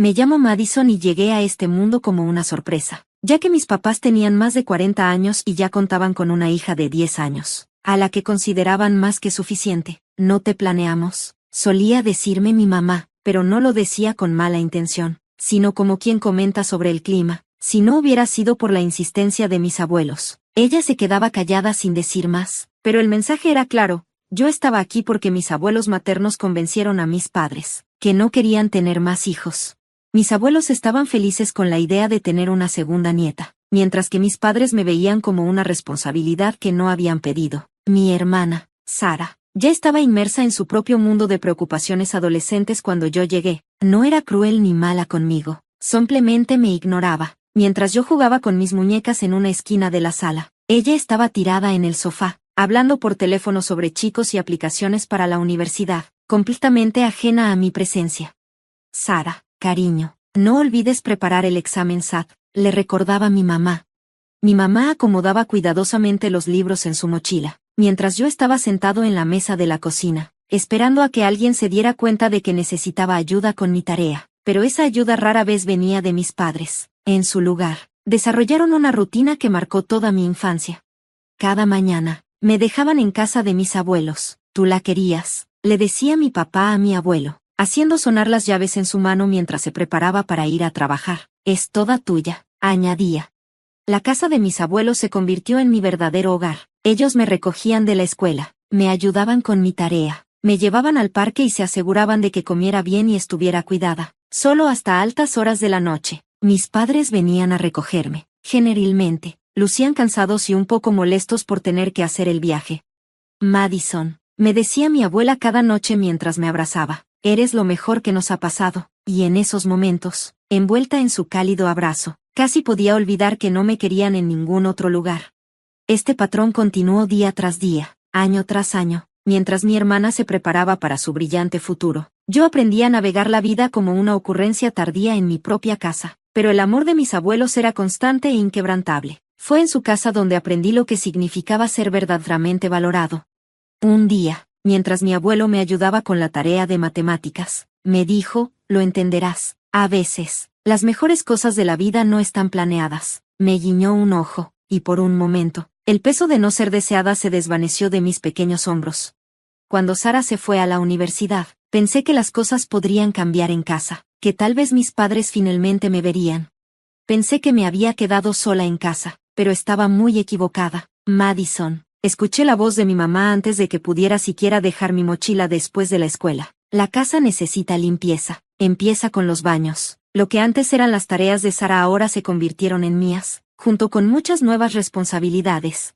Me llamo Madison y llegué a este mundo como una sorpresa, ya que mis papás tenían más de 40 años y ya contaban con una hija de 10 años, a la que consideraban más que suficiente. No te planeamos, solía decirme mi mamá, pero no lo decía con mala intención, sino como quien comenta sobre el clima. Si no hubiera sido por la insistencia de mis abuelos, ella se quedaba callada sin decir más, pero el mensaje era claro. Yo estaba aquí porque mis abuelos maternos convencieron a mis padres, que no querían tener más hijos. Mis abuelos estaban felices con la idea de tener una segunda nieta, mientras que mis padres me veían como una responsabilidad que no habían pedido. Mi hermana, Sara, ya estaba inmersa en su propio mundo de preocupaciones adolescentes cuando yo llegué. No era cruel ni mala conmigo, simplemente me ignoraba. Mientras yo jugaba con mis muñecas en una esquina de la sala, ella estaba tirada en el sofá, hablando por teléfono sobre chicos y aplicaciones para la universidad, completamente ajena a mi presencia. Sara, cariño, no olvides preparar el examen SAT, le recordaba mi mamá. Mi mamá acomodaba cuidadosamente los libros en su mochila, mientras yo estaba sentado en la mesa de la cocina, esperando a que alguien se diera cuenta de que necesitaba ayuda con mi tarea, pero esa ayuda rara vez venía de mis padres. En su lugar, desarrollaron una rutina que marcó toda mi infancia. Cada mañana, me dejaban en casa de mis abuelos. Tú la querías, le decía mi papá a mi abuelo, haciendo sonar las llaves en su mano mientras se preparaba para ir a trabajar. Es toda tuya, añadía. La casa de mis abuelos se convirtió en mi verdadero hogar. Ellos me recogían de la escuela, me ayudaban con mi tarea, me llevaban al parque y se aseguraban de que comiera bien y estuviera cuidada. Solo hasta altas horas de la noche, mis padres venían a recogerme. Generalmente, lucían cansados y un poco molestos por tener que hacer el viaje. Madison, me decía mi abuela cada noche mientras me abrazaba, eres lo mejor que nos ha pasado, y en esos momentos, envuelta en su cálido abrazo, casi podía olvidar que no me querían en ningún otro lugar. Este patrón continuó día tras día, año tras año, mientras mi hermana se preparaba para su brillante futuro. Yo aprendí a navegar la vida como una ocurrencia tardía en mi propia casa, pero el amor de mis abuelos era constante e inquebrantable. Fue en su casa donde aprendí lo que significaba ser verdaderamente valorado. Un día, mientras mi abuelo me ayudaba con la tarea de matemáticas, me dijo, lo entenderás, a veces, las mejores cosas de la vida no están planeadas. Me guiñó un ojo, y por un momento, el peso de no ser deseada se desvaneció de mis pequeños hombros. Cuando Sara se fue a la universidad, pensé que las cosas podrían cambiar en casa, que tal vez mis padres finalmente me verían. Pensé que me había quedado sola en casa, pero estaba muy equivocada. Madison, escuché la voz de mi mamá antes de que pudiera siquiera dejar mi mochila después de la escuela. La casa necesita limpieza. Empieza con los baños. Lo que antes eran las tareas de Sara ahora se convirtieron en mías, junto con muchas nuevas responsabilidades.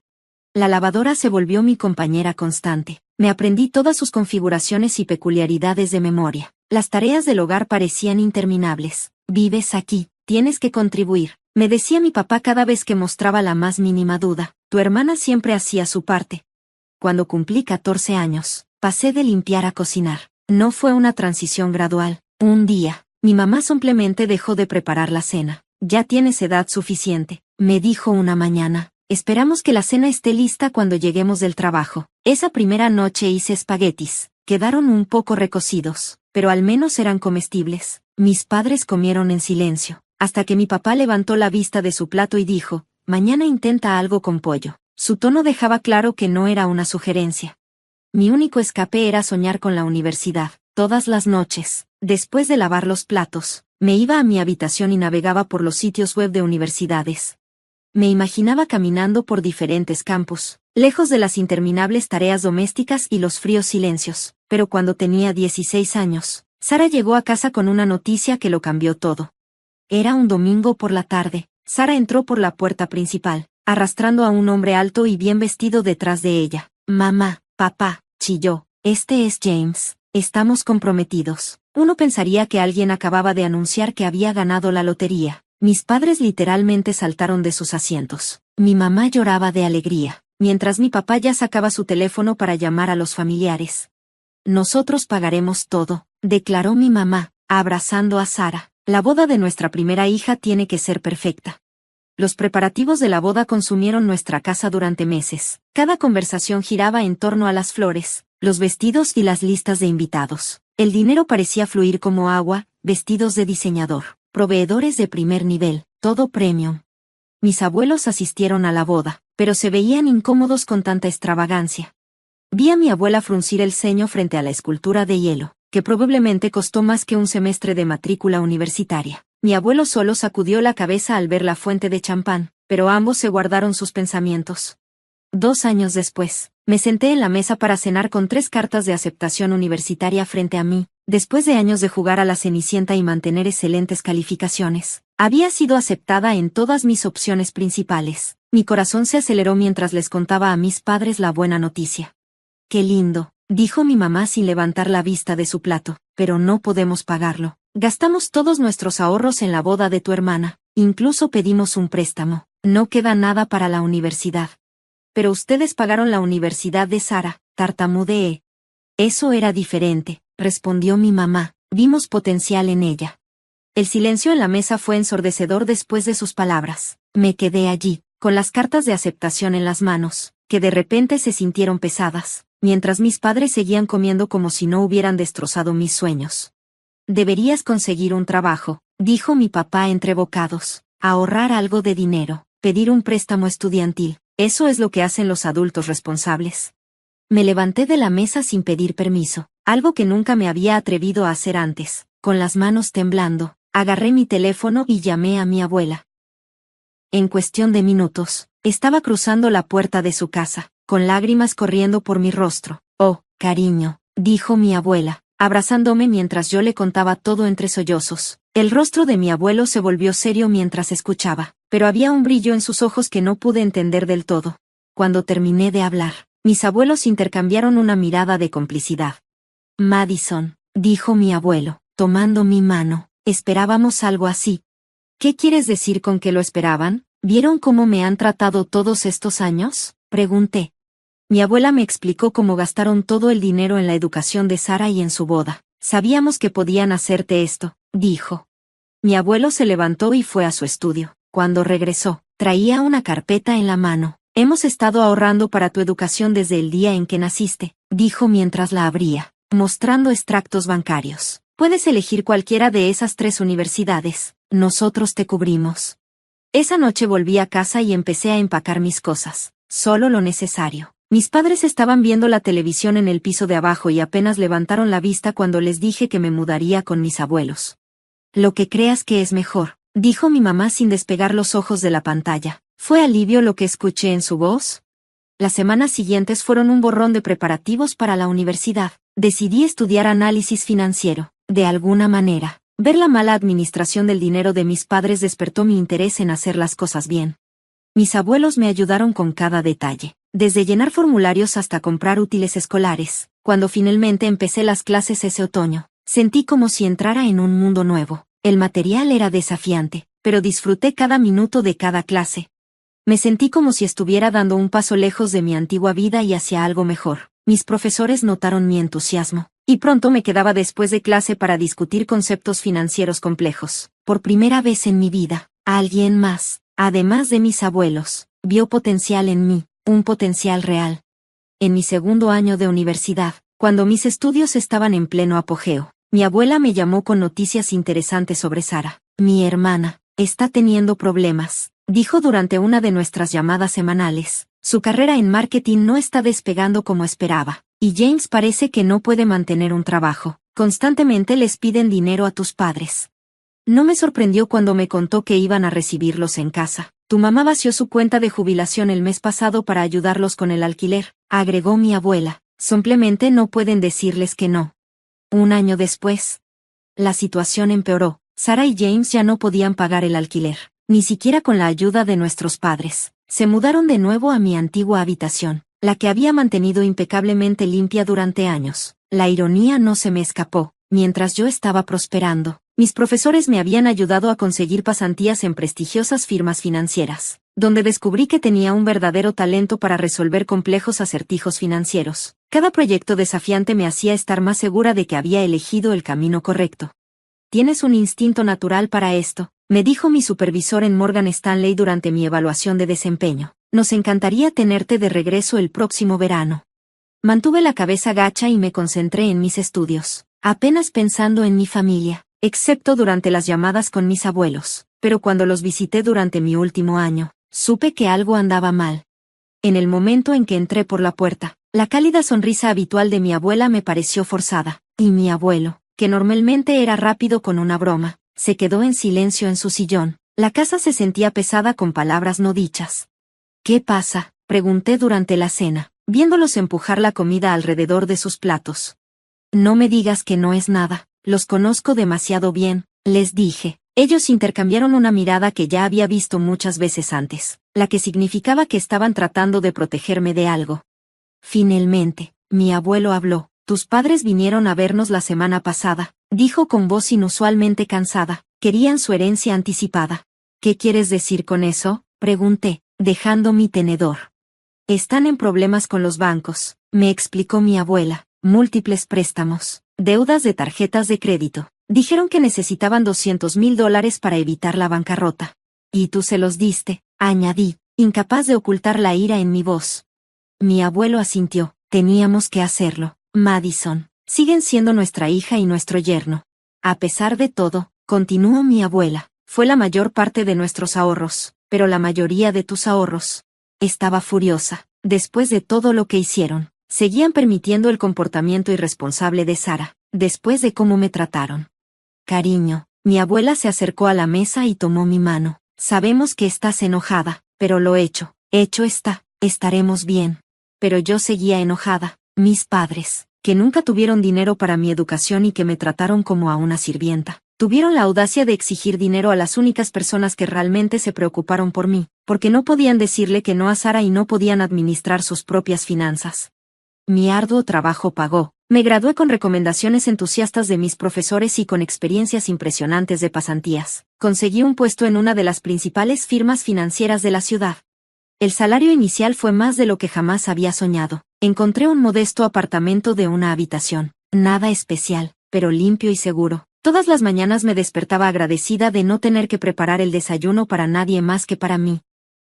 La lavadora se volvió mi compañera constante. Me aprendí todas sus configuraciones y peculiaridades de memoria. Las tareas del hogar parecían interminables. Vives aquí, tienes que contribuir, me decía mi papá cada vez que mostraba la más mínima duda. Tu hermana siempre hacía su parte. Cuando cumplí 14 años, pasé de limpiar a cocinar. No fue una transición gradual. Un día, mi mamá simplemente dejó de preparar la cena. Ya tienes edad suficiente, me dijo una mañana. Esperamos que la cena esté lista cuando lleguemos del trabajo. Esa primera noche hice espaguetis. Quedaron un poco recocidos, pero al menos eran comestibles. Mis padres comieron en silencio, hasta que mi papá levantó la vista de su plato y dijo, mañana intenta algo con pollo. Su tono dejaba claro que no era una sugerencia. Mi único escape era soñar con la universidad. Todas las noches, después de lavar los platos, me iba a mi habitación y navegaba por los sitios web de universidades. Me imaginaba caminando por diferentes campus, lejos de las interminables tareas domésticas y los fríos silencios. Pero cuando tenía 16 años, Sara llegó a casa con una noticia que lo cambió todo. Era un domingo por la tarde. Sara entró por la puerta principal, arrastrando a un hombre alto y bien vestido detrás de ella. Mamá, papá, chilló, este es James, estamos comprometidos. Uno pensaría que alguien acababa de anunciar que había ganado la lotería. Mis padres literalmente saltaron de sus asientos. Mi mamá lloraba de alegría, mientras mi papá ya sacaba su teléfono para llamar a los familiares. Nosotros pagaremos todo, declaró mi mamá, abrazando a Sara. La boda de nuestra primera hija tiene que ser perfecta. Los preparativos de la boda consumieron nuestra casa durante meses. Cada conversación giraba en torno a las flores, los vestidos y las listas de invitados. El dinero parecía fluir como agua, vestidos de diseñador, proveedores de primer nivel, todo premium. Mis abuelos asistieron a la boda, pero se veían incómodos con tanta extravagancia. Vi a mi abuela fruncir el ceño frente a la escultura de hielo, que probablemente costó más que un semestre de matrícula universitaria. Mi abuelo solo sacudió la cabeza al ver la fuente de champán, pero ambos se guardaron sus pensamientos. 2 años después, me senté en la mesa para cenar con 3 cartas de aceptación universitaria frente a mí. Después de años de jugar a la Cenicienta y mantener excelentes calificaciones, había sido aceptada en todas mis opciones principales. Mi corazón se aceleró mientras les contaba a mis padres la buena noticia. «Qué lindo», dijo mi mamá sin levantar la vista de su plato, «pero no podemos pagarlo. Gastamos todos nuestros ahorros en la boda de tu hermana, incluso pedimos un préstamo. No queda nada para la universidad». «Pero ustedes pagaron la universidad de Sara», tartamudeé. «Eso era diferente», respondió mi mamá, «vimos potencial en ella». El silencio en la mesa fue ensordecedor después de sus palabras. Me quedé allí, con las cartas de aceptación en las manos, que de repente se sintieron pesadas, mientras mis padres seguían comiendo como si no hubieran destrozado mis sueños. «Deberías conseguir un trabajo», dijo mi papá entre bocados, «ahorrar algo de dinero, pedir un préstamo estudiantil. Eso es lo que hacen los adultos responsables». Me levanté de la mesa sin pedir permiso, algo que nunca me había atrevido a hacer antes. Con las manos temblando, agarré mi teléfono y llamé a mi abuela. En cuestión de minutos, estaba cruzando la puerta de su casa, con lágrimas corriendo por mi rostro. «Oh, cariño», dijo mi abuela, abrazándome mientras yo le contaba todo entre sollozos. El rostro de mi abuelo se volvió serio mientras escuchaba, pero había un brillo en sus ojos que no pude entender del todo. Cuando terminé de hablar, mis abuelos intercambiaron una mirada de complicidad. «Madison», dijo mi abuelo, tomando mi mano, «esperábamos algo así». «¿Qué quieres decir con que lo esperaban? ¿Vieron cómo me han tratado todos estos años?», pregunté. Mi abuela me explicó cómo gastaron todo el dinero en la educación de Sara y en su boda. «Sabíamos que podían hacerte esto», dijo. Mi abuelo se levantó y fue a su estudio. Cuando regresó, traía una carpeta en la mano. «Hemos estado ahorrando para tu educación desde el día en que naciste», dijo mientras la abría, mostrando extractos bancarios. «Puedes elegir cualquiera de esas 3 universidades. Nosotros te cubrimos». Esa noche volví a casa y empecé a empacar mis cosas, solo lo necesario. Mis padres estaban viendo la televisión en el piso de abajo y apenas levantaron la vista cuando les dije que me mudaría con mis abuelos. «Lo que creas que es mejor», dijo mi mamá sin despegar los ojos de la pantalla. ¿Fue alivio lo que escuché en su voz? Las semanas siguientes fueron un borrón de preparativos para la universidad. Decidí estudiar análisis financiero. De alguna manera, ver la mala administración del dinero de mis padres despertó mi interés en hacer las cosas bien. Mis abuelos me ayudaron con cada detalle, desde llenar formularios hasta comprar útiles escolares. Cuando finalmente empecé las clases ese otoño, sentí como si entrara en un mundo nuevo. El material era desafiante, pero disfruté cada minuto de cada clase. Me sentí como si estuviera dando un paso lejos de mi antigua vida y hacia algo mejor. Mis profesores notaron mi entusiasmo, y pronto me quedaba después de clase para discutir conceptos financieros complejos. Por primera vez en mi vida, alguien más, además de mis abuelos, vio potencial en mí, un potencial real. En mi segundo año de universidad, cuando mis estudios estaban en pleno apogeo, mi abuela me llamó con noticias interesantes sobre Sara. «Mi hermana está teniendo problemas», dijo durante una de nuestras llamadas semanales. «Su carrera en marketing no está despegando como esperaba, y James parece que no puede mantener un trabajo. Constantemente les piden dinero a tus padres». No me sorprendió cuando me contó que iban a recibirlos en casa. «Tu mamá vació su cuenta de jubilación el mes pasado para ayudarlos con el alquiler», agregó mi abuela. «Simplemente no pueden decirles que no». Un año después, la situación empeoró. Sara y James ya no podían pagar el alquiler, ni siquiera con la ayuda de nuestros padres. Se mudaron de nuevo a mi antigua habitación, la que había mantenido impecablemente limpia durante años. La ironía no se me escapó. Mientras yo estaba prosperando, mis profesores me habían ayudado a conseguir pasantías en prestigiosas firmas financieras, donde descubrí que tenía un verdadero talento para resolver complejos acertijos financieros. Cada proyecto desafiante me hacía estar más segura de que había elegido el camino correcto. «Tienes un instinto natural para esto», me dijo mi supervisor en Morgan Stanley durante mi evaluación de desempeño. «Nos encantaría tenerte de regreso el próximo verano». Mantuve la cabeza gacha y me concentré en mis estudios, apenas pensando en mi familia. excepto durante las llamadas con mis abuelos, pero cuando los visité durante mi último año, supe que algo andaba mal. En el momento en que entré por la puerta, la cálida sonrisa habitual de mi abuela me pareció forzada, y mi abuelo, que normalmente era rápido con una broma, se quedó en silencio en su sillón. La casa se sentía pesada con palabras no dichas. ¿Qué pasa?, pregunté durante la cena, viéndolos empujar la comida alrededor de sus platos. No me digas que no es nada, los conozco demasiado bien, les dije. Ellos intercambiaron una mirada que ya había visto muchas veces antes, la que significaba que estaban tratando de protegerme de algo. Finalmente, mi abuelo habló. Tus padres vinieron a vernos la semana pasada, dijo con voz inusualmente cansada. Querían su herencia anticipada. ¿Qué quieres decir con eso?, pregunté, dejando mi tenedor. Están en problemas con los bancos, me explicó mi abuela. Múltiples préstamos, deudas de tarjetas de crédito. Dijeron que necesitaban $200,000 para evitar la bancarrota. Y tú se los diste, añadí, incapaz de ocultar la ira en mi voz. Mi abuelo asintió. Teníamos que hacerlo, Madison. Siguen siendo nuestra hija y nuestro yerno. A pesar de todo, continuó mi abuela, fue la mayor parte de nuestros ahorros, pero la mayoría de tus ahorros. Estaba furiosa. Después de todo lo que hicieron, seguían permitiendo el comportamiento irresponsable de Sara, después de cómo me trataron. Cariño, mi abuela se acercó a la mesa y tomó mi mano. Sabemos que estás enojada, pero lo hecho está, estaremos bien. Pero yo seguía enojada. Mis padres, que nunca tuvieron dinero para mi educación y que me trataron como a una sirvienta, tuvieron la audacia de exigir dinero a las únicas personas que realmente se preocuparon por mí, porque no podían decirle que no a Sara y no podían administrar sus propias finanzas. Mi arduo trabajo pagó. Me gradué con recomendaciones entusiastas de mis profesores y con experiencias impresionantes de pasantías. Conseguí un puesto en una de las principales firmas financieras de la ciudad. El salario inicial fue más de lo que jamás había soñado. Encontré un modesto apartamento de una habitación. Nada especial, pero limpio y seguro. Todas las mañanas me despertaba agradecida de no tener que preparar el desayuno para nadie más que para mí.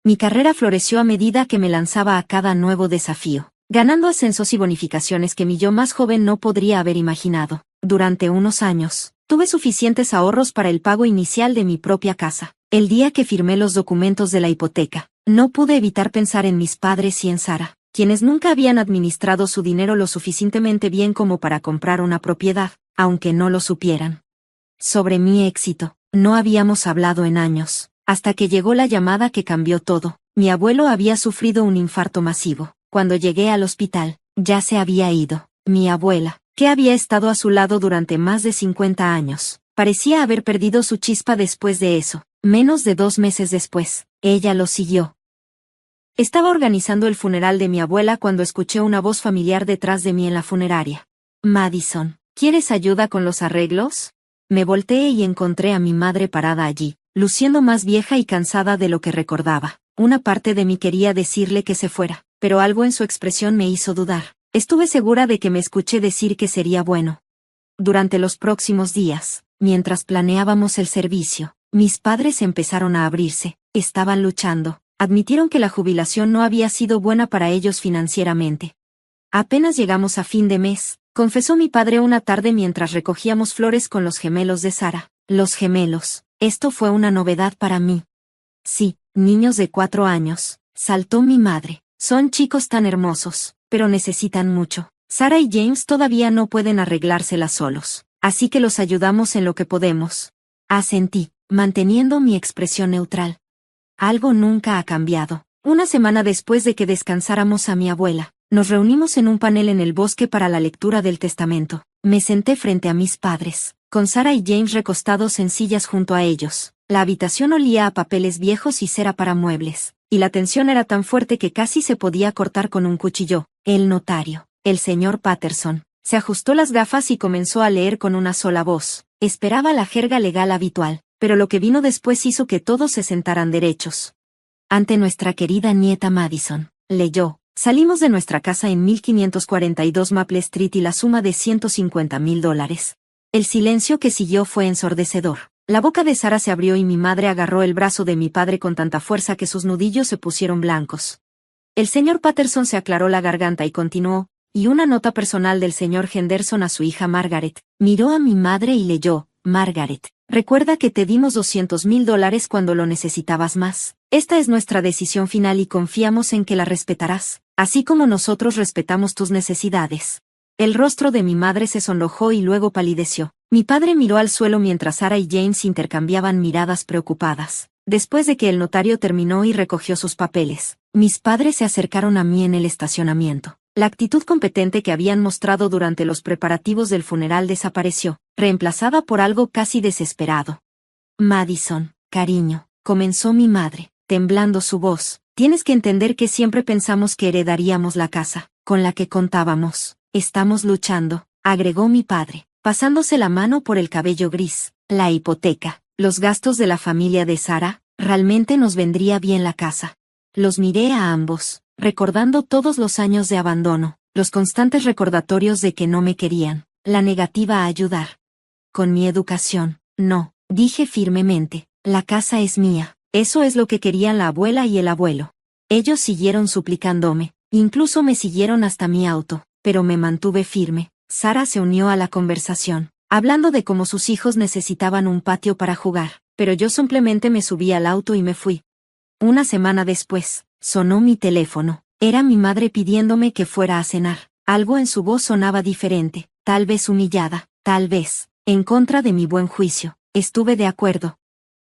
Mi carrera floreció a medida que me lanzaba a cada nuevo desafío, ganando ascensos y bonificaciones que mi yo más joven no podría haber imaginado. Durante unos años, tuve suficientes ahorros para el pago inicial de mi propia casa. El día que firmé los documentos de la hipoteca, no pude evitar pensar en mis padres y en Sara, quienes nunca habían administrado su dinero lo suficientemente bien como para comprar una propiedad, aunque no lo supieran. Sobre mi éxito, no habíamos hablado en años, hasta que llegó la llamada que cambió todo. Mi abuelo había sufrido un infarto masivo. Cuando llegué al hospital, ya se había ido. Mi abuela, que había estado a su lado durante más de 50 años, parecía haber perdido su chispa después de eso. Menos de 2 meses después, ella lo siguió. Estaba organizando el funeral de mi abuela cuando escuché una voz familiar detrás de mí en la funeraria. Madison, ¿quieres ayuda con los arreglos? Me volteé y encontré a mi madre parada allí, luciendo más vieja y cansada de lo que recordaba. Una parte de mí quería decirle que se fuera, pero algo en su expresión me hizo dudar. Estuve segura de que me escuché decir que sería bueno. Durante los próximos días, mientras planeábamos el servicio, mis padres empezaron a abrirse. Estaban luchando. Admitieron que la jubilación no había sido buena para ellos financieramente. Apenas llegamos a fin de mes, confesó mi padre una tarde mientras recogíamos flores con los gemelos de Sara. Los gemelos. Esto fue una novedad para mí. Sí, niños de 4 años, saltó mi madre. Son chicos tan hermosos, pero necesitan mucho. Sara y James todavía no pueden arreglárselas solos, así que los ayudamos en lo que podemos. Asentí, manteniendo mi expresión neutral. Algo nunca ha cambiado. Una semana después de que descansáramos a mi abuela, nos reunimos en un panel en el bosque para la lectura del testamento. Me senté frente a mis padres, con Sara y James recostados en sillas junto a ellos. La habitación olía a papeles viejos y cera para muebles, y la tensión era tan fuerte que casi se podía cortar con un cuchillo. El notario, el señor Patterson, se ajustó las gafas y comenzó a leer con una sola voz. Esperaba la jerga legal habitual, pero lo que vino después hizo que todos se sentaran derechos. Ante nuestra querida nieta Madison, leyó. Salimos de nuestra casa en 1542 Maple Street y la suma de $150,000. El silencio que siguió fue ensordecedor. La boca de Sara se abrió y mi madre agarró el brazo de mi padre con tanta fuerza que sus nudillos se pusieron blancos. El señor Patterson se aclaró la garganta y continuó, y una nota personal del señor Henderson a su hija Margaret. Miró a mi madre y leyó. Margaret, recuerda que te dimos $200,000 cuando lo necesitabas más. Esta es nuestra decisión final y confiamos en que la respetarás, así como nosotros respetamos tus necesidades. El rostro de mi madre se sonrojó y luego palideció. Mi padre miró al suelo mientras Sarah y James intercambiaban miradas preocupadas. Después de que el notario terminó y recogió sus papeles, mis padres se acercaron a mí en el estacionamiento. La actitud competente que habían mostrado durante los preparativos del funeral desapareció, reemplazada por algo casi desesperado. Madison, cariño, comenzó mi madre, temblando su voz, tienes que entender que siempre pensamos que heredaríamos la casa, con la que contábamos. Estamos luchando, agregó mi padre, pasándose la mano por el cabello gris. La hipoteca, los gastos de la familia de Sarah, realmente nos vendría bien la casa. Los miré a ambos, recordando todos los años de abandono, los constantes recordatorios de que no me querían, la negativa a ayudar. Con mi educación, no, dije firmemente, la casa es mía, eso es lo que querían la abuela y el abuelo. Ellos siguieron suplicándome, incluso me siguieron hasta mi auto, pero me mantuve firme. Sarah se unió a la conversación, hablando de cómo sus hijos necesitaban un patio para jugar, pero yo simplemente me subí al auto y me fui. Una semana después, sonó mi teléfono. Era mi madre pidiéndome que fuera a cenar. Algo en su voz sonaba diferente, tal vez humillada, tal vez, en contra de mi buen juicio. Estuve de acuerdo.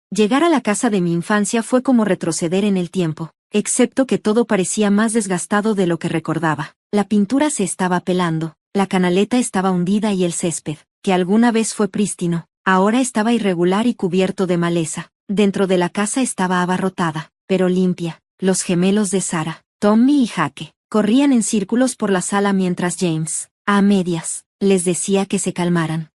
Llegar a la casa de mi infancia fue como retroceder en el tiempo, excepto que todo parecía más desgastado de lo que recordaba. La pintura se estaba pelando, la canaleta estaba hundida y el césped, que alguna vez fue prístino, ahora estaba irregular y cubierto de maleza. Dentro de la casa estaba abarrotada, pero limpia. Los gemelos de Sarah, Tommy y Jake, corrían en círculos por la sala mientras James, a medias, les decía que se calmaran.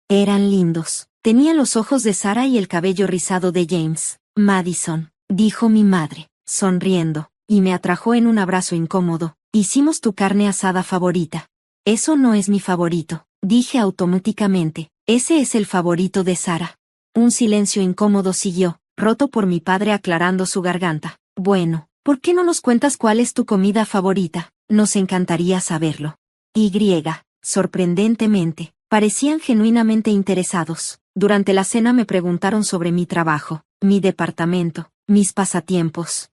Eran lindos. Tenían los ojos de Sarah y el cabello rizado de James. Madison, dijo mi madre, sonriendo, y me atrajo en un abrazo incómodo. Hicimos tu carne asada favorita. Eso no es mi favorito, dije automáticamente. Ese es el favorito de Sarah. Un silencio incómodo siguió, roto por mi padre aclarando su garganta. Bueno, ¿por qué no nos cuentas cuál es tu comida favorita? Nos encantaría saberlo. Sorprendentemente, parecían genuinamente interesados. Durante la cena me preguntaron sobre mi trabajo, mi departamento, mis pasatiempos.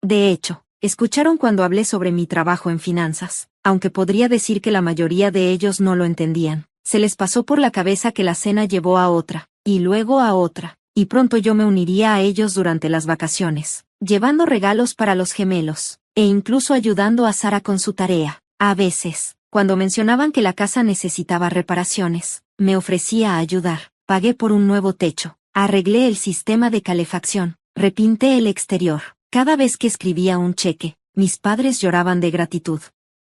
De hecho, escucharon cuando hablé sobre mi trabajo en finanzas, aunque podría decir que la mayoría de ellos no lo entendían. Se les pasó por la cabeza que la cena llevó a otra, y luego a otra, y pronto yo me uniría a ellos durante las vacaciones, llevando regalos para los gemelos, e incluso ayudando a Sarah con su tarea. A veces, cuando mencionaban que la casa necesitaba reparaciones, me ofrecía a ayudar. Pagué por un nuevo techo, arreglé el sistema de calefacción, repinté el exterior. Cada vez que escribía un cheque, mis padres lloraban de gratitud.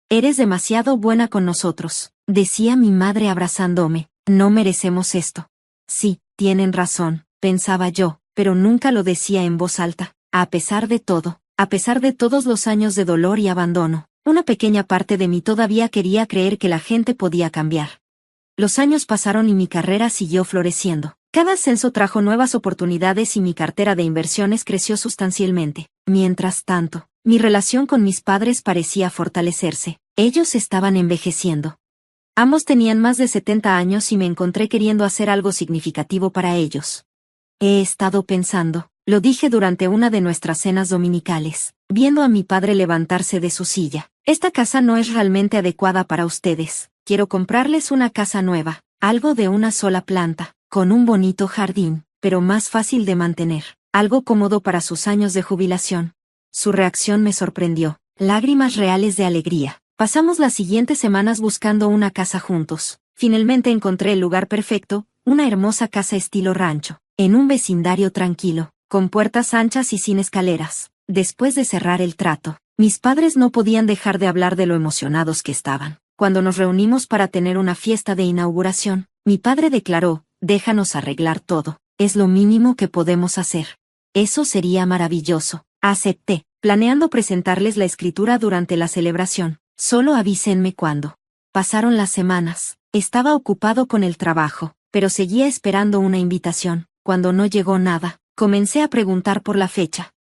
Eres demasiado buena con nosotros, decía mi madre abrazándome, no merecemos esto. Sí, tienen razón, pensaba yo, pero nunca lo decía en voz alta. A pesar de todo, a pesar de todos los años de dolor y abandono, una pequeña parte de mí todavía quería creer que la gente podía cambiar. Los años pasaron y mi carrera siguió floreciendo. Cada ascenso trajo nuevas oportunidades y mi cartera de inversiones creció sustancialmente. Mientras tanto, mi relación con mis padres parecía fortalecerse. Ellos estaban envejeciendo. Ambos tenían más de 70 años y me encontré queriendo hacer algo significativo para ellos. He estado pensando, lo dije durante una de nuestras cenas dominicales, viendo a mi padre levantarse de su silla. Esta casa no es realmente adecuada para ustedes. Quiero comprarles una casa nueva, algo de una sola planta, con un bonito jardín, pero más fácil de mantener, algo cómodo para sus años de jubilación. Su reacción me sorprendió, lágrimas reales de alegría. Pasamos las siguientes semanas buscando una casa juntos. Finalmente encontré el lugar perfecto, una hermosa casa estilo rancho, en un vecindario tranquilo, con puertas anchas y sin escaleras. Después de cerrar el trato, mis padres no podían dejar de hablar de lo emocionados que estaban. Cuando nos reunimos para tener una fiesta de inauguración, mi padre declaró, déjanos arreglar todo, es lo mínimo que podemos hacer. Eso sería maravilloso. Acepté, planeando presentarles la escritura durante la celebración. Solo avísenme cuándo. Pasaron las semanas, estaba ocupado con el trabajo, pero seguía esperando una invitación. Cuando no llegó nada, comencé a preguntar por la fecha.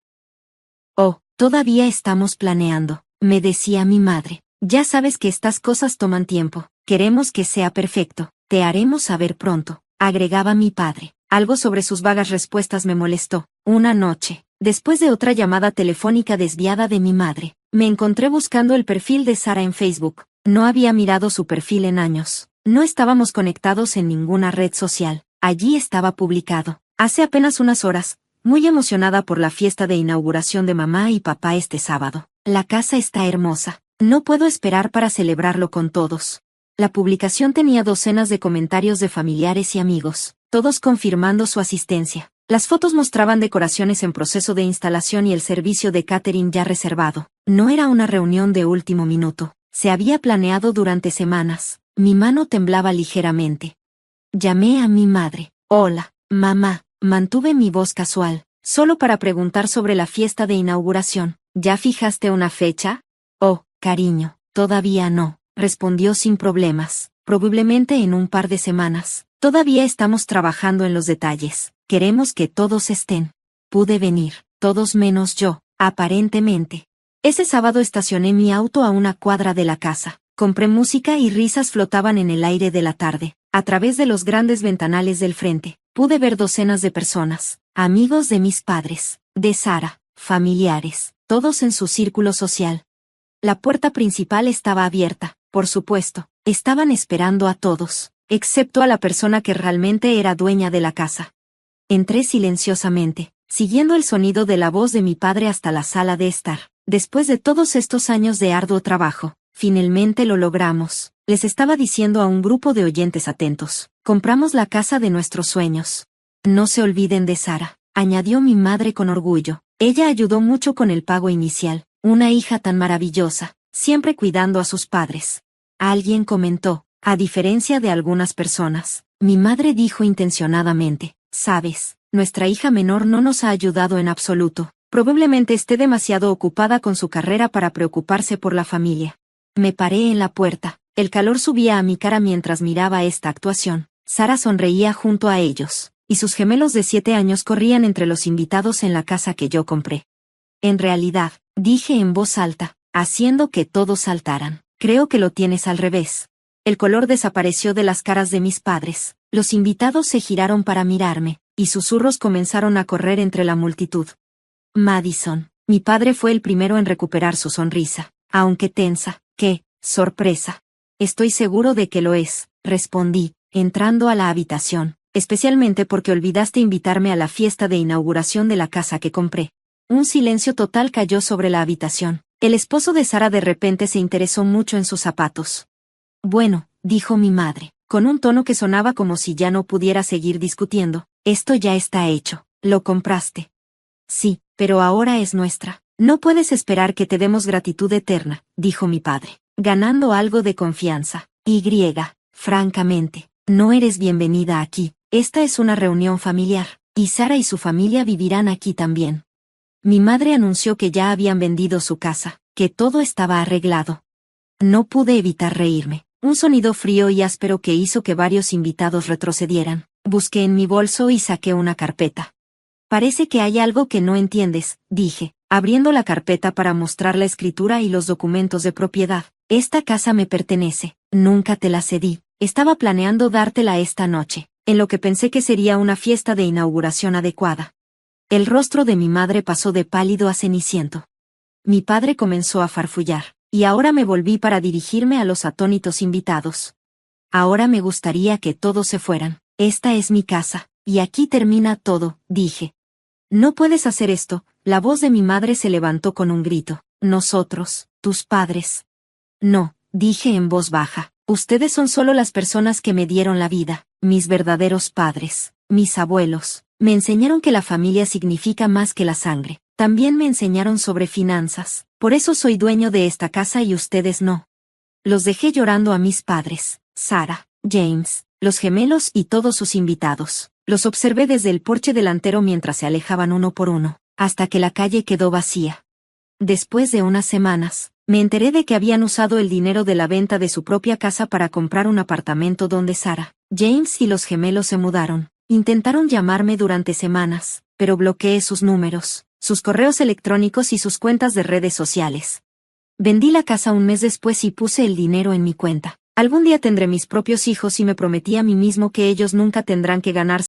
Oh, todavía estamos planeando, me decía mi madre. Ya sabes que estas cosas toman tiempo, queremos que sea perfecto, te haremos saber pronto. agregaba mi padre. Algo sobre sus vagas respuestas me molestó. Una noche, después de otra llamada telefónica desviada de mi madre, me encontré buscando el perfil de Sara en Facebook. No había mirado su perfil en años. No estábamos conectados en ninguna red social. Allí estaba publicado. Hace apenas unas horas, muy emocionada por la fiesta de inauguración de mamá y papá este sábado. La casa está hermosa. No puedo esperar para celebrarlo con todos. La publicación tenía docenas de comentarios de familiares y amigos, todos confirmando su asistencia. Las fotos mostraban decoraciones en proceso de instalación y el servicio de catering ya reservado. No era una reunión de último minuto. Se había planeado durante semanas. Mi mano temblaba ligeramente. Llamé a mi madre. Hola, mamá. Mantuve mi voz casual, solo para preguntar sobre la fiesta de inauguración. ¿Ya fijaste una fecha? Oh, cariño, todavía no, respondió sin problemas. Probablemente en un par de semanas. Todavía estamos trabajando en los detalles. Queremos que todos estén. Pude venir, todos menos yo, aparentemente. Ese sábado estacioné mi auto a una cuadra de la casa. Compré música y risas flotaban en el aire de la tarde. A través de los grandes ventanales del frente, pude ver docenas de personas, amigos de mis padres, de Sara, familiares, todos en su círculo social. La puerta principal estaba abierta, por supuesto. Estaban esperando a todos, excepto a la persona que realmente era dueña de la casa. Entré silenciosamente, siguiendo el sonido de la voz de mi padre hasta la sala de estar. Después de todos estos años de arduo trabajo, finalmente lo logramos. Les estaba diciendo a un grupo de oyentes atentos. Compramos la casa de nuestros sueños. No se olviden de Sara, añadió mi madre con orgullo. Ella ayudó mucho con el pago inicial. Una hija tan maravillosa, siempre cuidando a sus padres. Alguien comentó, a diferencia de algunas personas, mi madre dijo intencionadamente, sabes, nuestra hija menor no nos ha ayudado en absoluto. Probablemente esté demasiado ocupada con su carrera para preocuparse por la familia. Me paré en la puerta. El calor subía a mi cara mientras miraba esta actuación. Sara sonreía junto a ellos, y sus gemelos de 7 años corrían entre los invitados en la casa que yo compré. En realidad, dije en voz alta, haciendo que todos saltaran, creo que lo tienes al revés. El color desapareció de las caras de mis padres. Los invitados se giraron para mirarme, y susurros comenzaron a correr entre la multitud. Madison, mi padre fue el primero en recuperar su sonrisa, aunque tensa. ¡Qué sorpresa! Estoy seguro de que lo es, respondí, entrando a la habitación, especialmente porque olvidaste invitarme a la fiesta de inauguración de la casa que compré. Un silencio total cayó sobre la habitación. El esposo de Sara de repente se interesó mucho en sus zapatos. Bueno, dijo mi madre, con un tono que sonaba como si ya no pudiera seguir discutiendo, esto ya está hecho, ¿lo compraste? Sí, pero ahora es nuestra. No puedes esperar que te demos gratitud eterna, dijo mi padre, ganando algo de confianza. Francamente, no eres bienvenida aquí. Esta es una reunión familiar, y Sara y su familia vivirán aquí también. Mi madre anunció que ya habían vendido su casa, que todo estaba arreglado. No pude evitar reírme, un sonido frío y áspero que hizo que varios invitados retrocedieran. Busqué en mi bolso y saqué una carpeta. Parece que hay algo que no entiendes, dije, abriendo la carpeta para mostrar la escritura y los documentos de propiedad. Esta casa me pertenece, nunca te la cedí, estaba planeando dártela esta noche, en lo que pensé que sería una fiesta de inauguración adecuada. El rostro de mi madre pasó de pálido a ceniciento. Mi padre comenzó a farfullar, y ahora me volví para dirigirme a los atónitos invitados. Ahora me gustaría que todos se fueran. Esta es mi casa, y aquí termina todo, dije. No puedes hacer esto, la voz de mi madre se levantó con un grito. Nosotros, tus padres. No, dije en voz baja, ustedes son solo las personas que me dieron la vida, mis verdaderos padres, mis abuelos. Me enseñaron que la familia significa más que la sangre. También me enseñaron sobre finanzas. Por eso soy dueño de esta casa y ustedes no. Los dejé llorando a mis padres, Sara, James, los gemelos y todos sus invitados. Los observé desde el porche delantero mientras se alejaban uno por uno, hasta que la calle quedó vacía. Después de unas semanas, me enteré de que habían usado el dinero de la venta de su propia casa para comprar un apartamento donde Sara, James y los gemelos se mudaron. Intentaron llamarme durante semanas, pero bloqueé sus números, sus correos electrónicos y sus cuentas de redes sociales. Vendí la casa un mes después y puse el dinero en mi cuenta. Algún día tendré mis propios hijos y me prometí a mí mismo que ellos nunca tendrán que ganar